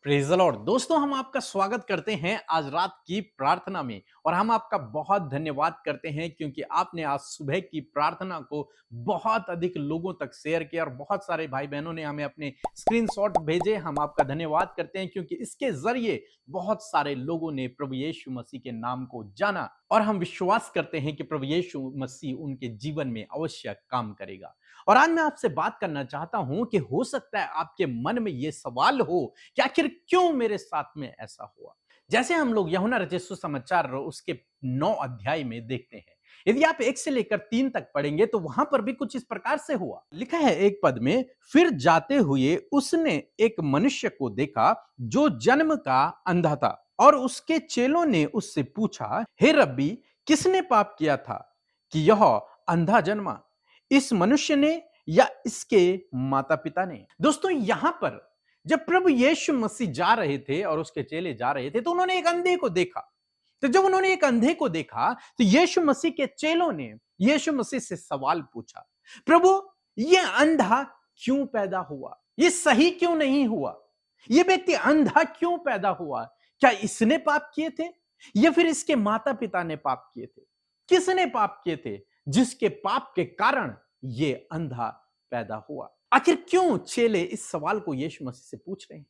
Praise the Lord. दोस्तों, हम आपका स्वागत करते हैं आज रात की प्रार्थना में और हम आपका बहुत धन्यवाद करते हैं क्योंकि आपने आज सुबह की प्रार्थना को बहुत अधिक लोगों तक शेयर किया और बहुत सारे भाई बहनों ने हमें अपने स्क्रीनशॉट भेजे। हम आपका धन्यवाद करते हैं क्योंकि इसके ज़रिए बहुत सारे लोगों ने प्रभु यीशु मसीह के नाम को जाना और हम विश्वास करते हैं कि प्रभु यीशु मसीह उनके जीवन में अवश्य काम करेगा। और आज मैं आपसे बात करना चाहता हूं कि हो सकता है आपके मन में यह सवाल हो कि आखिर क्यों मेरे साथ में ऐसा हुआ। जैसे हम लोग यूहन्ना रचित सुसमाचार उसके 9 अध्याय में देखते हैं। यदि आप 1 से लेकर 3 तक पढ़ेंगे तो वहां पर भी कुछ इस प्रकार से हुआ। लिखा है एक पद में, फिर जाते हुए उसने एक मनुष्य को देखा जो जन्म का अंधा था और उसके चेलों ने उससे पूछा, हे रब्बी, किसने पाप किया था कि यह अंधा जन्मा, इस मनुष्य ने या इसके माता पिता ने। दोस्तों, यहां पर जब प्रभु यीशु मसीह जा रहे थे और उसके चेले जा रहे थे तो उन्होंने एक अंधे को देखा। तो जब उन्होंने एक अंधे को देखा तो यीशु मसीह के चेलों ने यीशु मसीह से सवाल पूछा, प्रभु, यह अंधा क्यों पैदा हुआ? यह सही क्यों नहीं हुआ? यह व्यक्ति अंधा क्यों पैदा हुआ? क्या इसने पाप किए थे या फिर इसके माता पिता ने पाप किए थे? किसने पाप किए थे जिसके पाप के कारण यह अंधा पैदा हुआ? आखिर क्यों चेले इस सवाल को यीशु मसीह से पूछ रहे हैं?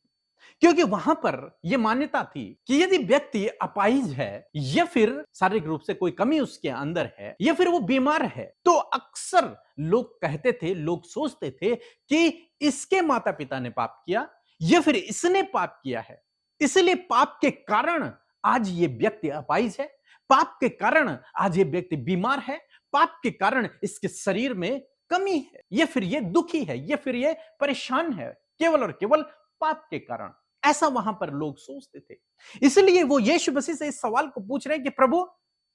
क्योंकि वहां पर यह मान्यता थी कि यदि व्यक्ति अपाहिज है या फिर शारीरिक रूप से कोई कमी उसके अंदर है या फिर वो बीमार है तो अक्सर लोग कहते थे, लोग सोचते थे कि इसके माता पिता ने पाप किया या फिर इसने पाप किया है, इसलिए पाप के कारण आज ये व्यक्ति अपाहिज है, पाप के कारण आज ये व्यक्ति बीमार है, पाप के कारण इसके शरीर में कमी है, या फिर ये दुखी है, या फिर ये परेशान है, केवल और केवल पाप के कारण। ऐसा वहां पर लोग सोचते थे। इसलिए वो यीशु मसीह से इस सवाल को पूछ रहे हैं कि प्रभु,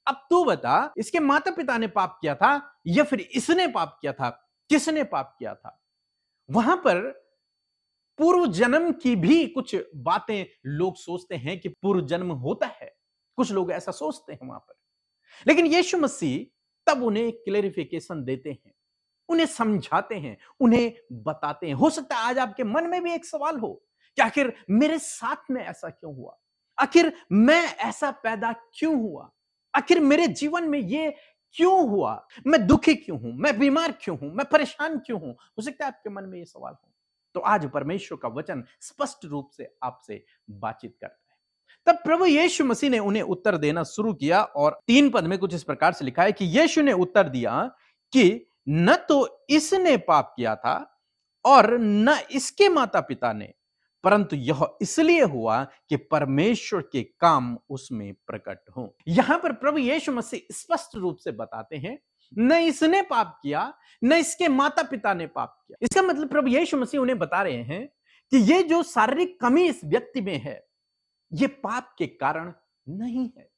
अब तू बता, इसके माता पिता ने पाप किया था या फिर इसने पाप किया था? किसने पाप किया था? वहां पर पूर्व जन्म की भी कुछ बातें लोग सोचते हैं कि पूर्व जन्म होता है। कुछ लोग ऐसा सोचते हैं वहां पर। लेकिन यीशु मसीह तब उन्हें क्लेरिफिकेशन देते हैं, उन्हें समझाते हैं, उन्हें बताते हैं। हो सकता है आज आपके मन में भी एक सवाल हो कि आखिर मेरे साथ में ऐसा क्यों हुआ? आखिर मैं ऐसा पैदा क्यों हुआ? आखिर मेरे जीवन में ये क्यों हुआ? मैं दुखी क्यों हूं? मैं बीमार क्यों हूं? मैं परेशान क्यों हूं? हो सकता है आपके मन में ये सवाल हो। तो आज परमेश्वर का वचन स्पष्ट रूप से आपसे बातचीत करता है। तब प्रभु यीशु मसीह ने उन्हें उत्तर देना शुरू किया और 3 पद में कुछ इस प्रकार से लिखा है कि यीशु ने उत्तर दिया कि न तो इसने पाप किया था और न इसके माता पिता ने, परंतु यह इसलिए हुआ कि परमेश्वर के काम उसमें प्रकट हो। यहां पर प्रभु यीशु मसीह स्पष्ट रूप से बताते हैं, न इसने पाप किया, न इसके माता पिता ने पाप किया। इसका मतलब प्रभु यीशु मसीह उन्हें बता रहे हैं कि ये जो शारीरिक कमी इस व्यक्ति में है, ये पाप के कारण नहीं है।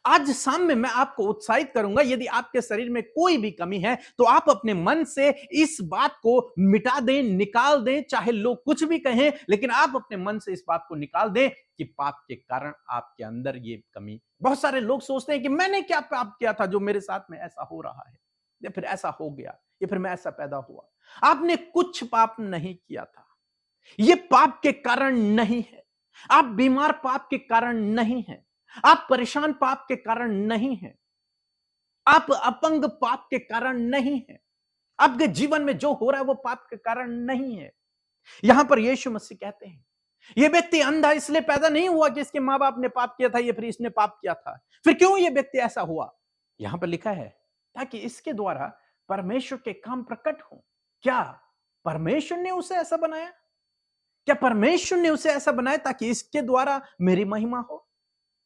आज शाम में मैं आपको उत्साहित करूंगा, यदि आपके शरीर में कोई भी कमी है तो आप अपने मन से इस बात को मिटा दें, निकाल दें, चाहे लोग कुछ भी कहें, लेकिन आप अपने मन से इस बात को निकाल दें कि पाप के कारण आपके अंदर ये कमी। बहुत सारे लोग सोचते हैं कि मैंने क्या पाप किया था जो मेरे साथ में ऐसा हो रहा है, या फिर ऐसा हो गया, या फिर मैं ऐसा पैदा हुआ। आपने कुछ पाप नहीं किया था, ये पाप के कारण नहीं है। आप बीमार पाप के कारण नहीं है, आप परेशान पाप के कारण नहीं हैं, आप अपंग पाप के कारण नहीं हैं, आपके जीवन में जो हो रहा है वो पाप के कारण नहीं है। यहां पर यीशु मसीह कहते हैं, यह व्यक्ति अंधा इसलिए पैदा नहीं हुआ कि इसके मां बाप ने पाप किया था या फिर इसने पाप किया था। फिर क्यों यह व्यक्ति ऐसा हुआ? यहां पर लिखा है, ताकि इसके द्वारा परमेश्वर के काम प्रकट हो। क्या परमेश्वर ने उसे ऐसा बनाया? क्या परमेश्वर ने उसे ऐसा बनाया ताकि इसके द्वारा मेरी महिमा हो?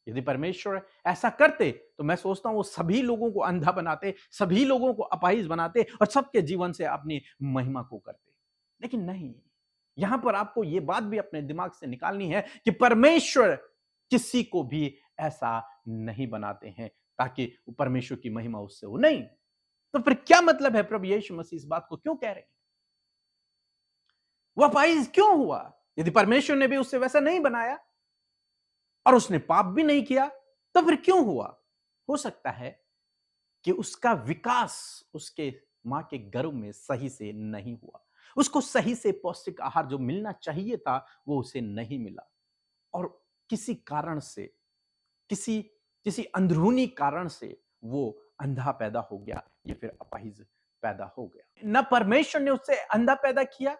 यदि परमेश्वर ऐसा करते तो मैं सोचता हूं वो सभी लोगों को अंधा बनाते, सभी लोगों को अपाहिज बनाते और सबके जीवन से अपनी महिमा को करते। लेकिन नहीं, यहां पर आपको यह बात भी अपने दिमाग से निकालनी है कि परमेश्वर किसी को भी ऐसा नहीं बनाते हैं ताकि परमेश्वर की महिमा उससे हो। नहीं, तो फिर क्या मतलब है प्रभु यीशु मसीह इस बात को क्यों कह रहे हैं? वह अपाहिज क्यों हुआ? यदि परमेश्वर ने भी उससे वैसा नहीं बनाया और उसने पाप भी नहीं किया, तो फिर क्यों हुआ? हो सकता है कि उसका विकास उसके मां के गर्भ में सही से नहीं हुआ, उसको सही से पौष्टिक आहार जो मिलना चाहिए था वो उसे नहीं मिला। और किसी कारण से, किसी किसी अंदरूनी कारण से वो अंधा पैदा हो गया या फिर अपाहिज पैदा हो गया। न परमेश्वर ने उससे अंधा पैदा किया,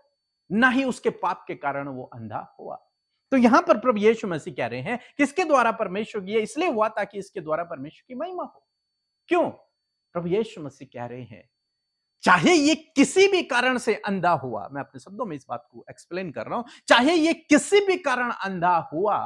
ना ही उसके पाप के कारण वो अंधा हुआ। तो यहां पर प्रभु यीशु मसीह कह रहे हैं किसके द्वारा परमेश्वर, ये इसलिए हुआ ताकि इसके द्वारा परमेश्वर की महिमा हो। क्यों? प्रभु यीशु मसीह कह रहे हैं चाहे ये किसी भी कारण से अंधा हुआ, मैं अपने शब्दों में इस बात को एक्सप्लेन कर रहा हूं, चाहे ये किसी भी कारण अंधा हुआ,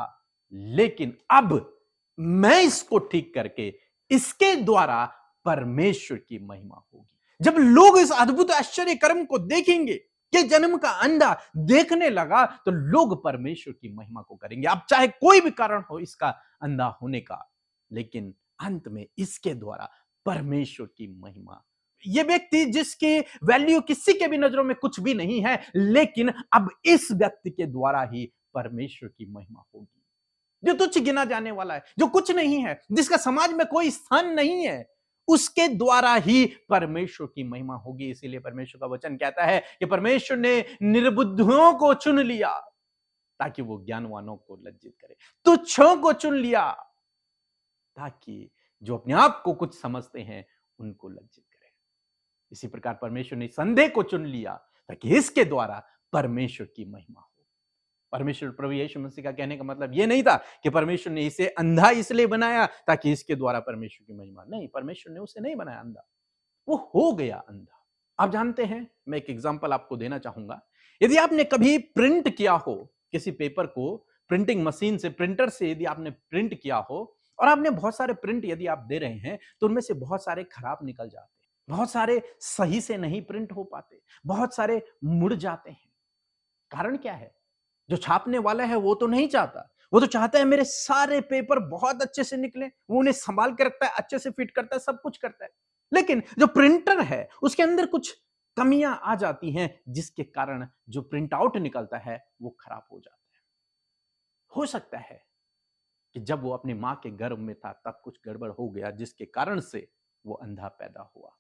लेकिन अब मैं इसको ठीक करके इसके द्वारा परमेश्वर की महिमा होगी। जब लोग इस अद्भुत आश्चर्य कर्म को देखेंगे कि जन्म का अंधा देखने लगा, तो लोग परमेश्वर की महिमा को करेंगे। अब चाहे कोई भी कारण हो इसका अंधा होने का, लेकिन अंत में इसके द्वारा परमेश्वर की महिमा। ये व्यक्ति जिसकी वैल्यू किसी के भी नजरों में कुछ भी नहीं है, लेकिन अब इस व्यक्ति के द्वारा ही परमेश्वर की महिमा होगी। जो तुच्छ गिना जाने वाला है, जो कुछ नहीं है, जिसका समाज में कोई स्थान नहीं है, उसके द्वारा ही परमेश्वर की महिमा होगी। इसीलिए परमेश्वर का वचन कहता है कि परमेश्वर ने निर्बुद्धियों को चुन लिया ताकि वो ज्ञानवानों को लज्जित करे, तुच्छों को चुन लिया ताकि जो अपने आप को कुछ समझते हैं उनको लज्जित करे। इसी प्रकार परमेश्वर ने संदेह को चुन लिया ताकि इसके द्वारा परमेश्वर की महिमा हो। परमेश्वर, प्रभु यीशु मसीह का कहने का मतलब यह नहीं था कि परमेश्वर ने इसे अंधा इसलिए बनाया ताकि इसके द्वारा परमेश्वर की महिमा, नहीं, परमेश्वर ने उसे नहीं बनाया अंधा, वो हो गया अंधा। आप जानते हैं, मैं एक एग्जांपल आपको देना चाहूंगा। यदि आपने कभी प्रिंट किया हो किसी पेपर को, प्रिंटिंग मशीन से, प्रिंटर से यदि आपने प्रिंट किया हो और आपने बहुत सारे प्रिंट यदि आप दे रहे हैं, तो उनमें से बहुत सारे खराब निकल जाते हैं, बहुत सारे सही से नहीं प्रिंट हो पाते, बहुत सारे मुड़ जाते हैं। कारण क्या है? जो छापने वाला है वो तो नहीं चाहता, वो तो चाहता है मेरे सारे पेपर बहुत अच्छे से निकले, वो उन्हें संभाल के रखता है, अच्छे से फिट करता है, सब कुछ करता है। लेकिन जो प्रिंटर है उसके अंदर कुछ कमियां आ जाती हैं, जिसके कारण जो प्रिंट आउट निकलता है वो खराब हो जाता है। हो सकता है कि जब वो अपनी मां के गर्भ में था तब कुछ गड़बड़ हो गया, जिसके कारण से वो अंधा पैदा हुआ।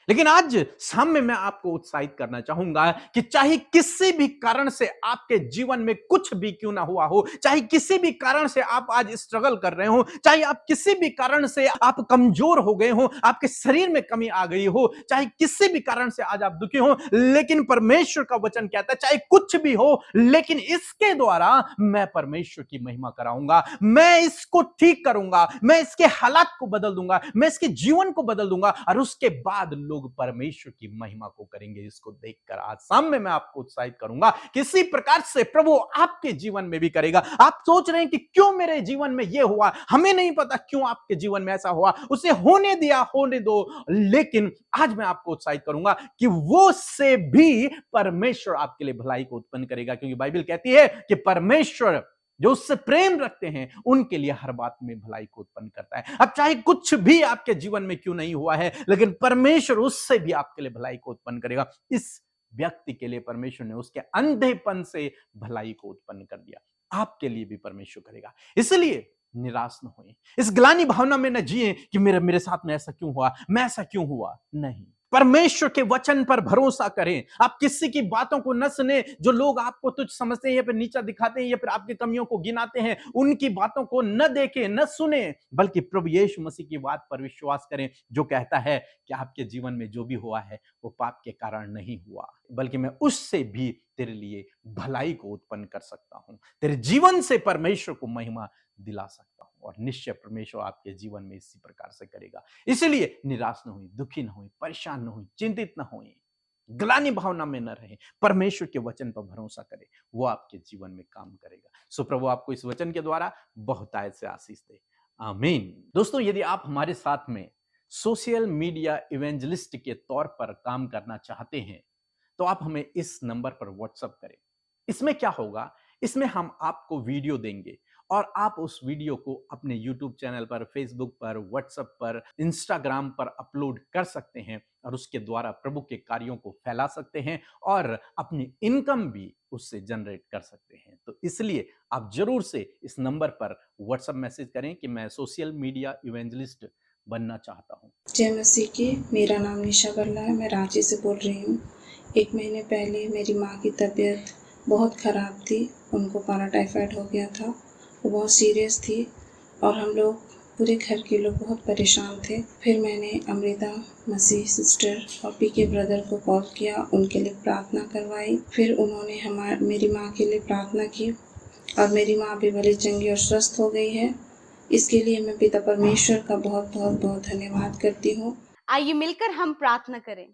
लेकिन आज शाम में मैं आपको उत्साहित करना चाहूंगा कि चाहे किसी भी कारण से आपके जीवन में कुछ भी क्यों ना हुआ हो, चाहे किसी भी कारण से आप आज स्ट्रगल कर रहे हो, चाहे आप किसी भी कारण से आप कमजोर हो गए हो, आपके शरीर में कमी आ गई हो, चाहे किसी भी कारण से आज आप दुखी हो, लेकिन परमेश्वर का वचन कहता है चाहे कुछ भी हो, लेकिन इसके द्वारा मैं परमेश्वर की महिमा कराऊंगा, मैं इसको ठीक करूंगा, मैं इसके हालात को बदल दूंगा, मैं इसके जीवन को बदल दूंगा और उसके बाद लोग परमेश्वर की महिमा को करेंगे। इसको देखकर आज सामने मैं आपको उत्साहित करूंगा किसी प्रकार से प्रभु आपके जीवन में भी करेगा। आप सोच रहे हैं कि क्यों मेरे जीवन में यह हुआ, हमें नहीं पता क्यों आपके जीवन में ऐसा हुआ, उसे होने दिया, होने दो, लेकिन आज मैं आपको उत्साहित करूंगा कि वो से भी परमेश्वर आपके लिए भलाई को उत्पन्न करेगा, क्योंकि बाइबल कहती है कि परमेश्वर जो उससे प्रेम रखते हैं उनके लिए हर बात में भलाई को उत्पन्न करता है। अब चाहे कुछ भी आपके जीवन में क्यों नहीं हुआ है, लेकिन परमेश्वर उससे भी आपके लिए भलाई को उत्पन्न करेगा। इस व्यक्ति के लिए परमेश्वर ने उसके अंधेपन से भलाई को उत्पन्न कर दिया, आपके लिए भी परमेश्वर करेगा। इसलिए निराश न होइए, इस ग्लानि भावना में न जिए कि मेरे साथ में ऐसा क्यों हुआ, मैं ऐसा क्यों हुआ, नहीं। परमेश्वर के वचन पर भरोसा करें। आप किसी की बातों को न सुने, जो लोग आपको तुच्छ समझते हैं या फिर नीचा दिखाते हैं या फिर आपकी कमियों को गिनाते हैं, उनकी बातों को न देखें, न सुने, बल्कि प्रभु यीशु मसीह की बात पर विश्वास करें, जो कहता है कि आपके जीवन में जो भी हुआ है वो पाप के कारण नहीं हुआ, बल्कि मैं उससे भी तेरे लिए भलाई को उत्पन्न कर सकता हूं, तेरे जीवन से परमेश्वर को महिमा दिला सकता हूं, और निश्चय परमेश्वर आपके जीवन में इसी प्रकार से करेगा। इसलिए निराश न होइए, दुखी न होइए, परेशान न होइए, चिंतित न होइए, ग्लानि भावना में न रहे, परमेश्वर के वचन पर भरोसा करें, वो आपके जीवन में काम करेगा। सो प्रभु आपको इस वचन के द्वारा बहुतायत से आशीष दे, आमीन। दोस्तों, यदि आप हमारे साथ में सोशल मीडिया इवेंजलिस्ट के तौर पर काम करना चाहते हैं, तो आप हमें इस नंबर पर व्हाट्सएप करें। इसमें क्या होगा, इसमें हम आपको वीडियो देंगे और आप उस वीडियो को अपने यूट्यूब चैनल पर, फेसबुक पर, व्हाट्सएप पर, इंस्टाग्राम पर अपलोड कर सकते हैं और उसके द्वारा प्रभु के कार्यों को फैला सकते हैं और अपनी इनकम भी उससे जनरेट कर सकते हैं। तो इसलिए आप जरूर से इस नंबर पर व्हाट्सएप मैसेज करें कि मैं सोशल मीडिया इवेंजलिस्ट बनना चाहता हूं। जय मसीह की। मेरा नाम निशा बल्ला है, मैं रांची से बोल रही हूँ। 1 महीने पहले मेरी माँ की तबीयत बहुत ख़राब थी, उनको पाराटाइफाइड हो गया था, वो बहुत सीरियस थी और हम लोग पूरे घर के लोग बहुत परेशान थे। फिर मैंने अमृता मसीह सिस्टर और पीके ब्रदर को कॉल किया, उनके लिए प्रार्थना करवाई। फिर उन्होंने मेरी माँ के लिए प्रार्थना की और मेरी माँ अभी भली चंगी और स्वस्थ हो गई है। इसके लिए मैं पिता परमेश्वर का बहुत बहुत बहुत धन्यवाद करती हूँ। आइए मिलकर हम प्रार्थना करें।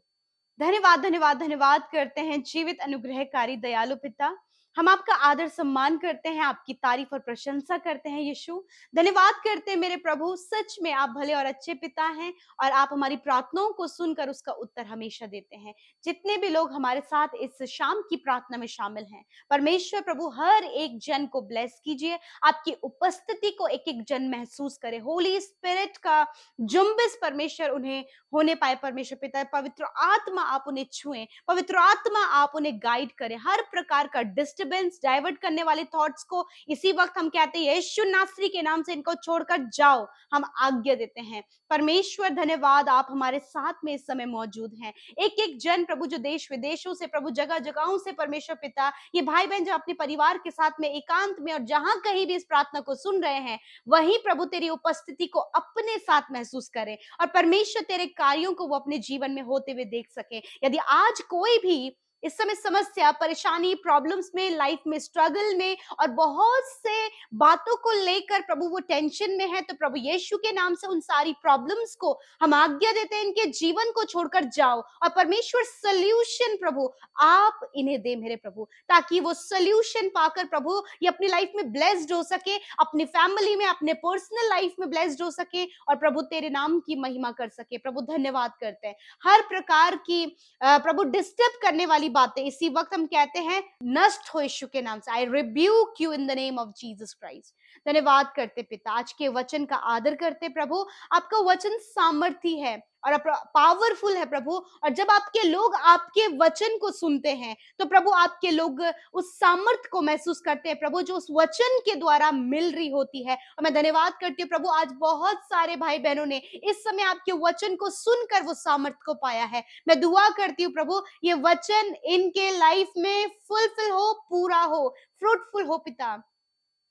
धन्यवाद धन्यवाद धन्यवाद करते हैं जीवित अनुग्रहकारी दयालु पिता। हम आपका आदर सम्मान करते हैं, आपकी तारीफ और प्रशंसा करते हैं यीशु। धन्यवाद करते हैं मेरे प्रभु, सच में आप भले और अच्छे पिता हैं और आप हमारी प्रार्थनाओं को सुनकर उसका उत्तर हमेशा देते हैं। जितने भी लोग हमारे साथ इस शाम की प्रार्थना में शामिल हैं, परमेश्वर प्रभु हर एक जन को ब्लेस कीजिए। आपकी उपस्थिति को एक एक जन महसूस करे। होली स्पिरिट का जुम्बिस परमेश्वर उन्हें होने पाए। परमेश्वर पिता, पवित्र आत्मा आप उन्हें छुएं, पवित्र आत्मा आप उन्हें गाइड करें। हर प्रकार का डिस्टर्बेंस, डाइवर्ट करने वाले थॉट्स को इसी वक्त हम कहते हैं यीशु नासरी के नाम से इनको छोड़कर जाओ, हम आज्ञा देते हैं। परमेश्वर धन्यवाद, आप हमारे साथ में इस समय मौजूद हैं। एक एक जन प्रभु जो देश विदेशों से, प्रभु जगह जगहों से, परमेश्वर पिता ये भाई बहन जो अपने परिवार के साथ में एकांत में और जहां कहीं भी इस प्रार्थना को सुन रहे हैं, वहीं प्रभु तेरी उपस्थिति को अपने साथ महसूस करें और परमेश्वर तेरे कार्यों को वो अपने जीवन में होते हुए देख सके। यदि आज कोई भी इस समय समस्या, परेशानी, प्रॉब्लम्स में, लाइफ में, स्ट्रगल में और बहुत से बातों को लेकर प्रभु वो टेंशन में है, तो प्रभु यीशु के नाम से उन सारी प्रॉब्लम्स को हम आज्ञा देते हैं, इनके जीवन को छोड़कर जाओ और परमेश्वर सोल्यूशन प्रभु आप इन्हें दे मेरे प्रभु, ताकि वो सोल्यूशन पाकर प्रभु ये अपनी लाइफ में ब्लेस्ड हो सके, अपनी फैमिली में, अपने पर्सनल लाइफ में ब्लेस्ड हो सके और प्रभु तेरे नाम की महिमा कर सके। प्रभु धन्यवाद करते हैं। हर प्रकार की प्रभु डिस्टर्ब करने वाली बातें इसी वक्त हम कहते हैं नष्ट हो यीशु के नाम से। आई rebuke you in the name of Jesus Christ. धन्यवाद करते पिता, आज के वचन का आदर करते प्रभु। आपका वचन सामर्थी है और पावरफुल है प्रभु, और जब आपके लोग आपके वचन को सुनते हैं तो प्रभु आपके लोग उस सामर्थ को महसूस करते हैं प्रभु, जो उस वचन के द्वारा मिल रही होती है। और मैं धन्यवाद करती हूँ प्रभु, आज बहुत सारे भाई बहनों ने इस समय आपके वचन को सुनकर वो सामर्थ को पाया है। मैं दुआ करती हूँ प्रभु, ये वचन इनके लाइफ में फुलफिल हो, पूरा हो, फ्रूटफुल हो पिता।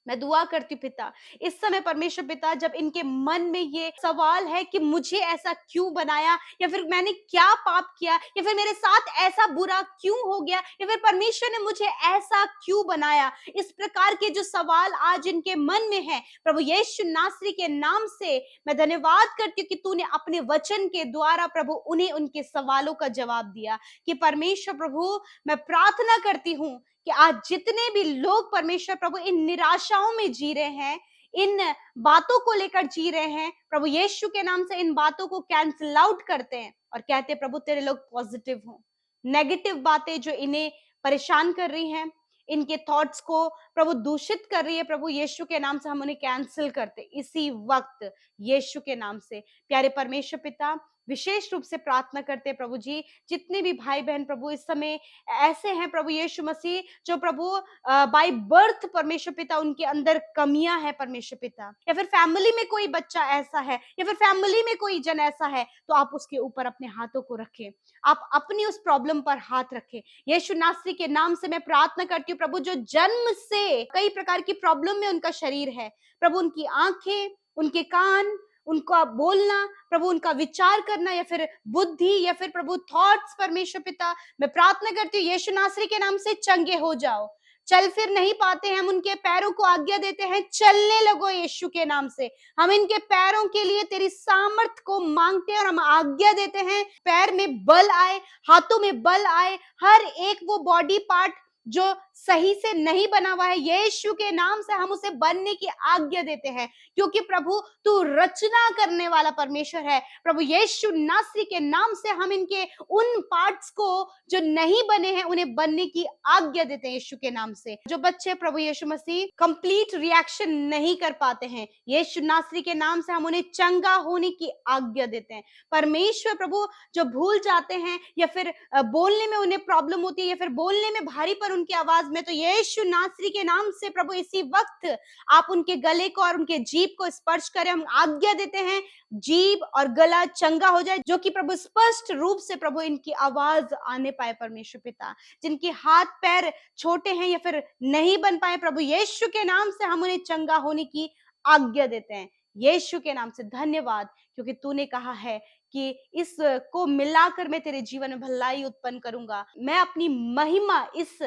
मैं दुआ करती हूँ पिता, इस समय परमेश्वर पिता, जब इनके मन में ये सवाल है कि मुझे ऐसा क्यों बनाया, या फिर मैंने क्या पाप किया, या फिर मेरे साथ ऐसा बुरा क्यों हो गया, या फिर परमेश्वर ने मुझे ऐसा क्यों बनाया, इस प्रकार के जो सवाल आज इनके मन में है प्रभु यीशु नासरी के नाम से मैं धन्यवाद करती हूँ कि तूने अपने वचन के द्वारा प्रभु उन्हें उनके सवालों का जवाब दिया। कि परमेश्वर प्रभु, मैं प्रार्थना करती हूँ कि आज जितने भी लोग परमेश्वर प्रभु इन निराशाओं में जी रहे हैं, इन बातों को लेकर जी रहे हैं, प्रभु यीशु के नाम से इन बातों को कैंसिल आउट करते हैं और कहते हैं प्रभु तेरे लोग पॉजिटिव हो। नेगेटिव बातें जो इन्हें परेशान कर रही हैं, इनके थॉट्स को प्रभु दूषित कर रही है, प्रभु यीशु के नाम से हम उन्हें कैंसिल करते इसी वक्त यीशु के नाम से। प्यारे परमेश्वर पिता, विशेष रूप से प्रार्थना करते प्रभु जी, जितने भी भाई बहन प्रभु इस समय ऐसे हैं प्रभु यीशु मसीह, जो प्रभु बाय बर्थ परमेश्वर पिता उनके अंदर कमियां हैं परमेश्वर पिता, या फिर फैमिली में कोई बच्चा ऐसा है, या फिर फैमिली में कोई जन ऐसा है, तो आप उसके ऊपर अपने हाथों को रखें, आप अपनी उस प्रॉब्लम पर हाथ रखें। यीशु नासरी के नाम से मैं प्रार्थना करती हूँ प्रभु, जो जन्म से कई प्रकार की प्रॉब्लम में उनका शरीर है प्रभु, उनकी आंखें, उनके कान, उनका बोलना प्रभु, उनका विचार करना, या फिर बुद्धि, या फिर प्रभु थॉट्स, परमेश्वर पिता मैं प्रार्थना करती हूँ यीशु नासरी के नाम से चंगे हो जाओ। चल फिर नहीं पाते हैं, हम उनके पैरों को आज्ञा देते हैं चलने लगो यीशु के नाम से। हम इनके पैरों के लिए तेरी सामर्थ को मांगते हैं और हम आज्ञा देते हैं पैर में बल आए, हाथों में बल आए, हर एक वो बॉडी पार्ट जो सही से नहीं बना हुआ है, यीशु के नाम से हम उसे बनने की आज्ञा देते हैं, क्योंकि प्रभु तू रचना करने वाला परमेश्वर है। प्रभु यीशु नासरी के नाम से हम इनके उन पार्ट्स को जो नहीं बने हैं उन्हें बनने की आज्ञा देते हैं यीशु के नाम से। जो बच्चे प्रभु यीशु मसीह कंप्लीट रिएक्शन नहीं कर पाते हैं, यीशु नासरी के नाम से हम उन्हें चंगा होने की आज्ञा देते हैं। परमेश्वर प्रभु, जो भूल जाते हैं या फिर बोलने में उन्हें प्रॉब्लम होती है, या फिर बोलने में भारीपन पर उनकी आवाज में, तो यीशु नासरी के नाम से प्रभु इसी वक्त आप उनके गले को और उनके जीभ को स्पर्श करें। हम आज्ञा देते हैं जीभ और गला चंगा हो जाए, जो कि प्रभु स्पष्ट रूप से प्रभु इनकी आवाज आने पाए परमेश्वर पिता। जिनके हाथ पैर छोटे हैं या फिर नहीं बन पाए, प्रभु यीशु के नाम से हम उन्हें चंगा होने की आज्ञा देते हैं। यीशु के नाम से धन्यवाद, क्योंकि तूने कहा है कि इस को मिलाकर मैं तेरे जीवन में भलाई उत्पन्न करूंगा, मैं अपनी महिमा इस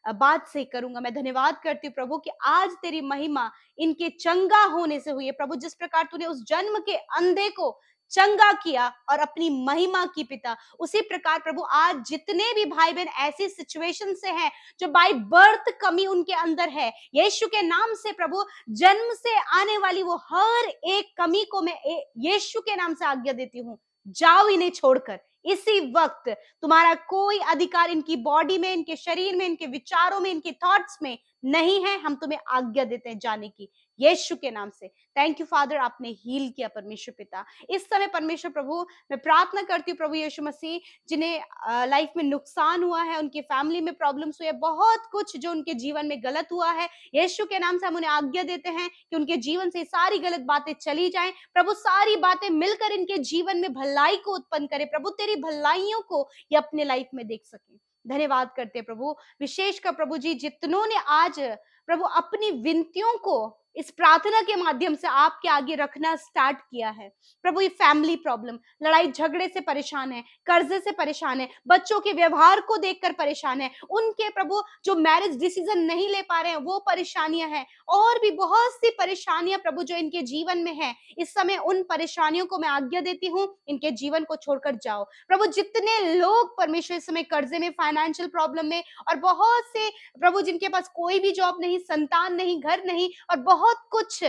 बात से करूंगा। मैं धन्यवाद करती हूँ प्रभु कि आज तेरी महिमा इनके चंगा होने से हुई है प्रभु। जिस प्रकार तूने उस जन्म के अंधे को चंगा किया और अपनी महिमा की पिता, उसी प्रकार प्रभु आज जितने भी भाई बहन ऐसी सिचुएशन से हैं जो बाय बर्थ कमी उनके अंदर है, यीशु के नाम से प्रभु जन्म से आने वाली वो हर एक कमी को मैं यीशु के नाम से आज्ञा देती हूँ, जाओ इन्हें छोड़कर। इसी वक्त तुम्हारा कोई अधिकार इनकी बॉडी में, इनके शरीर में, इनके विचारों में, इनके थॉट्स में नहीं है। हम तुम्हें आज्ञा देते हैं जाने की, यीशु के नाम से। थैंक यू फादर, आपने हील किया परमेश्वर पिता। इस समय परमेश्वर प्रभु मैं प्रार्थना करती हूँ प्रभु यीशु मसीह, जिन्हें लाइफ में नुकसान हुआ है, उनकी फैमिली में प्रॉब्लम्स हुए, बहुत कुछ जो उनके जीवन में गलत हुआ है, यीशु के नाम से हम उन्हें आज्ञा देते हैं कि उनके जीवन से सारी गलत बातें चली जाएं प्रभु। सारी बातें मिलकर इनके जीवन में भलाई को उत्पन्न करे प्रभु, तेरी भलाइयों को ये अपने लाइफ में देख सके। धन्यवाद करते प्रभु, विशेष कर प्रभु जी जितनों ने आज प्रभु अपनी विनतियों को इस प्रार्थना के माध्यम से आपके आगे रखना स्टार्ट किया है प्रभु। ये फैमिली प्रॉब्लम, लड़ाई झगड़े से परेशान है, कर्जे से परेशान है, बच्चों के व्यवहार को देखकर परेशान है, उनके प्रभु जो मैरिज डिसीजन नहीं ले पा रहे हैं वो परेशानियां हैं, और भी बहुत सी परेशानियां प्रभु जो इनके जीवन में है, इस समय उन परेशानियों को मैं आज्ञा देती हूँ, इनके जीवन को छोड़कर जाओ प्रभु। जितने लोग परमेश्वर इस समय कर्जे में, फाइनेंशियल प्रॉब्लम में, और बहुत से प्रभु जिनके पास कोई भी जॉब नहीं, संतान नहीं, घर नहीं, और बहुत कुछ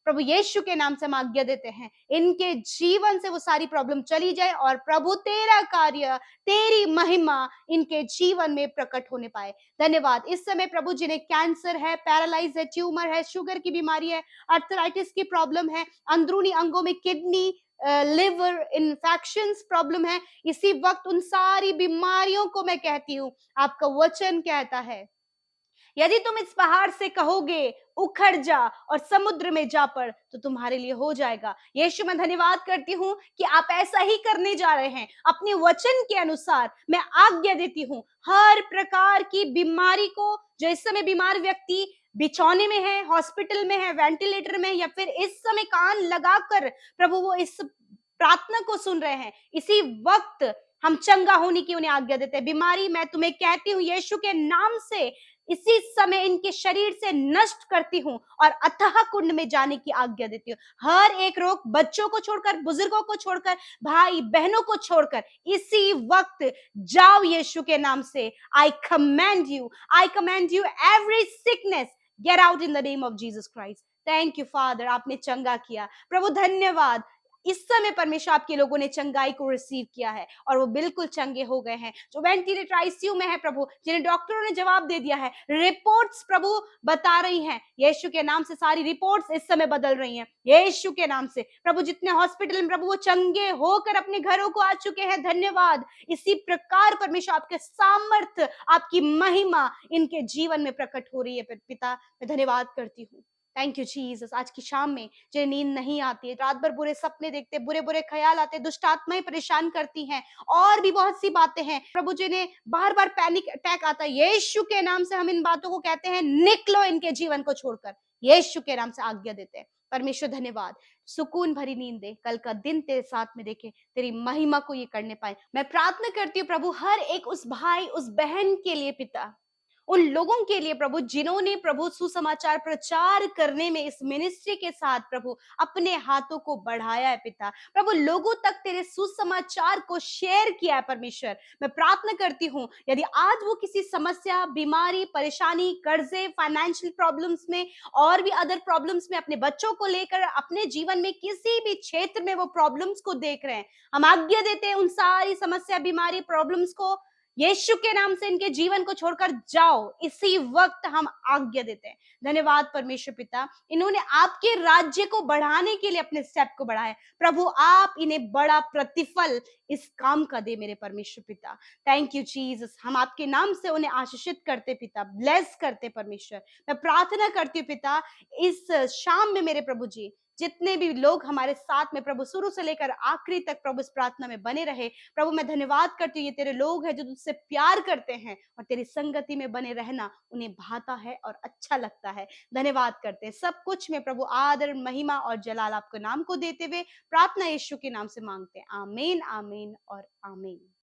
प्रभु यीशु के नाम से हम आज्ञा देते हैं, इनके जीवन से वो सारी प्रॉब्लम चली जाए और प्रभु तेरा कार्य, तेरी महिमा इनके जीवन में प्रकट होने पाए। धन्यवाद। इस समय प्रभु जिन्हें कैंसर है, पैरालाइज है, ट्यूमर है, शुगर की बीमारी है, आर्थराइटिस की प्रॉब्लम है, अंदरूनी अंगों में किडनी, लिवर इन्फेक्शंस प्रॉब्लम है, इसी वक्त उन सारी बीमारियों को मैं कहती हूँ, आपका वचन कहता है यदि तुम इस पहाड़ से कहोगे उखड़ जा और समुद्र में जा पड़, तो तुम्हारे लिए हो जाएगा। यीशु मैं धन्यवाद करती हूँ कि आप ऐसा ही करने जा रहे हैं। अपने वचन के अनुसार मैं आज्ञा देती हूँ, हर प्रकार की बीमारी को, जो इस समय बीमार व्यक्ति बिछौने में है, हॉस्पिटल में है, वेंटिलेटर में, या फिर इस समय कान लगाकर प्रभु वो इस प्रार्थना को सुन रहे हैं, इसी वक्त हम चंगा होने की उन्हें आज्ञा देते हैं। बीमारी मैं तुम्हें कहती हूँ यीशु के नाम से इसी समय इनके शरीर से नष्ट करती हूँ और अथाह कुंड में जाने की आज्ञा देती हूँ। हर एक रोग, बच्चों को छोड़कर, बुजुर्गों को छोड़कर, भाई बहनों को छोड़कर, इसी वक्त जाओ यीशु के नाम से। आई command you every sickness, get out in the name of Jesus Christ. Thank you father, आपने चंगा किया प्रभु, धन्यवाद। इस समय परमेश्वर आपके लोगों ने चंगाई को रिसीव किया है और वो बिल्कुल चंगे हो गए हैं। जो वेंटिलेटर आईसीयू में है प्रभु, जिन्हें डॉक्टरों ने जवाब दे दिया है, रिपोर्ट्स प्रभु बता रही हैं, यीशु के नाम से सारी रिपोर्ट्स इस समय बदल रही हैं यीशु के नाम से प्रभु। जितने हॉस्पिटल में प्रभु वो चंगे होकर अपने घरों को आ चुके हैं, धन्यवाद। इसी प्रकार परमेश्वर आपके सामर्थ्य, आपकी महिमा इनके जीवन में प्रकट हो रही है पिता, मैं धन्यवाद करती हूँ। Thank you Jesus. आज की शाम में जिन्हें नींद नहीं आती है, रात भर बुरे सपने देखते, बुरे बुरे ख्याल आते, दुष्ट आत्माएं परेशान करती हैं, और भी बहुत सी बातें हैं प्रभु, जिन्हें बार बार पैनिक अटैक आता है, यीशु के नाम से हम इन बातों को कहते हैं, निकलो इनके जीवन को छोड़कर, यीशु के नाम से आज्ञा देते हैं। परमेश्वर धन्यवाद, सुकून भरी नींद दे, कल का दिन तेरे साथ में देखे, तेरी महिमा को ये करने पाए। मैं प्रार्थना करती हूँ प्रभु हर एक उस भाई, उस बहन के लिए पिता, उन लोगों के लिए प्रभु जिन्होंने प्रभु सुसमाचार प्रचार करने में इस मिनिस्ट्री के साथ प्रभु अपने हाथों को बढ़ाया है पिता, प्रभु लोगों तक तेरे सुसमाचार को शेयर किया है परमेश्वर। मैं प्रार्थना करती हूँ यदि आज वो किसी समस्या, बीमारी, परेशानी, कर्जे, फाइनेंशियल प्रॉब्लम्स में और भी अदर प्रॉब्लम्स में, अपने बच्चों को लेकर, अपने जीवन में किसी भी क्षेत्र में वो प्रॉब्लम्स को देख रहे हैं, हम आज्ञा देते हैं उन सारी समस्या, बीमारी, प्रॉब्लम्स को यीशु के नाम से इनके जीवन को छोड़कर जाओ, इसी वक्त हम आज्ञा देते हैं। धन्यवाद परमेश्वर पिता, इन्होंने आपके राज्य को बढ़ाने के लिए अपने स्टेप को बढ़ाया। प्रभु आप इन्हें बड़ा प्रतिफल इस काम का दे मेरे परमेश्वर पिता। थैंक यू जीसस, हम आपके नाम से उन्हें आशीषित करते पिता, ब्लेस करते परमेश्वर। मैं प्रार्थना करती हूँ पिता, इस शाम में मेरे प्रभु जी जितने भी लोग हमारे साथ में प्रभु शुरू से लेकर आखिरी तक प्रभु इस प्रार्थना में बने रहे, प्रभु मैं धन्यवाद करती हूँ, ये तेरे लोग हैं जो तुझसे प्यार करते हैं और तेरी संगति में बने रहना उन्हें भाता है और अच्छा लगता है। धन्यवाद करते हैं, सब कुछ में प्रभु आदर महिमा और जलाल आपके नाम को देते हुए प्रार्थना यीशु के नाम से मांगते हैं। आमीन आमीन और आमीन।